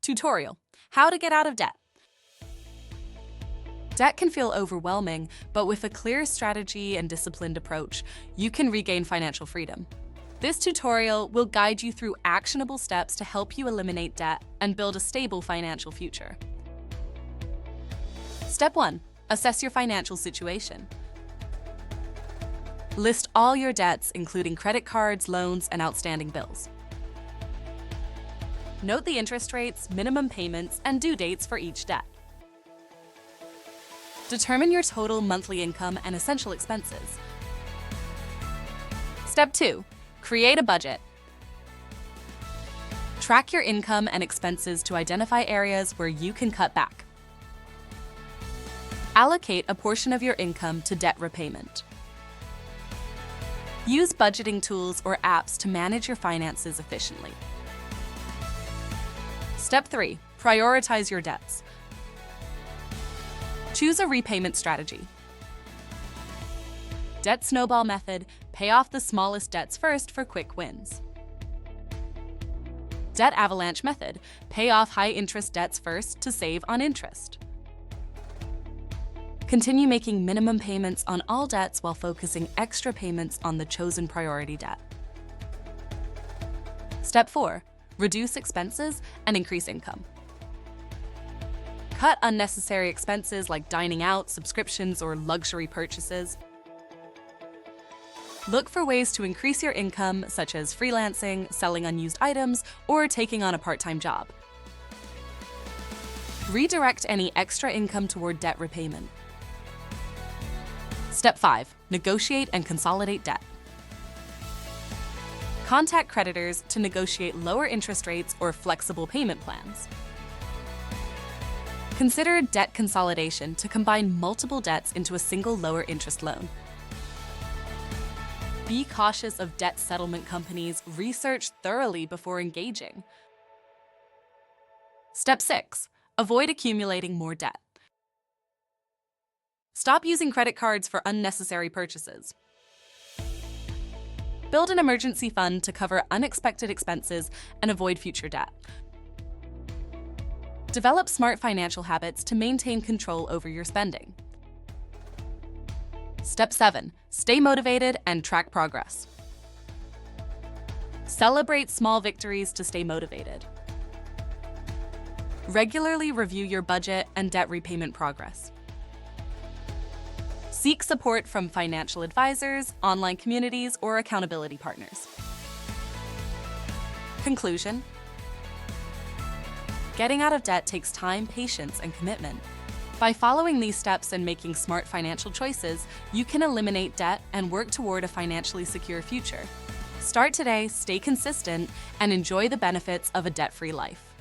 Tutorial: How to get out of debt. Debt can feel overwhelming, but with a clear strategy and disciplined approach, you can regain financial freedom. This tutorial will guide you through actionable steps to help you eliminate debt and build a stable financial future. Step 1. Assess your financial situation. List all your debts, including credit cards, loans, and outstanding bills. Note the interest rates, minimum payments, and due dates for each debt. Determine your total monthly income and essential expenses. Step 2. Create a budget. Track your income and expenses to identify areas where you can cut back. Allocate a portion of your income to debt repayment. Use budgeting tools or apps to manage your finances efficiently. Step 3. Prioritize your debts. Choose a repayment strategy. Debt Snowball method: pay off the smallest debts first for quick wins. Debt Avalanche method: pay off high-interest debts first to save on interest. Continue making minimum payments on all debts while focusing extra payments on the chosen priority debt. Step 4. Reduce expenses and increase income. Cut unnecessary expenses like dining out, subscriptions, or luxury purchases. Look for ways to increase your income, such as freelancing, selling unused items, or taking on a part-time job. Redirect any extra income toward debt repayment. Step 5. Negotiate and consolidate debt. Contact creditors to negotiate lower interest rates or flexible payment plans. Consider debt consolidation to combine multiple debts into a single lower interest loan. Be cautious of debt settlement companies. Research thoroughly before engaging. Step 6. Avoid accumulating more debt. Stop using credit cards for unnecessary purchases. Build an emergency fund to cover unexpected expenses and avoid future debt. Develop smart financial habits to maintain control over your spending. Step 7. Stay motivated and track progress. Celebrate small victories to stay motivated. Regularly review your budget and debt repayment progress. Seek support from financial advisors, online communities, or accountability partners. Conclusion: getting out of debt takes time, patience, and commitment. By following these steps and making smart financial choices, you can eliminate debt and work toward a financially secure future. Start today, stay consistent, and enjoy the benefits of a debt-free life.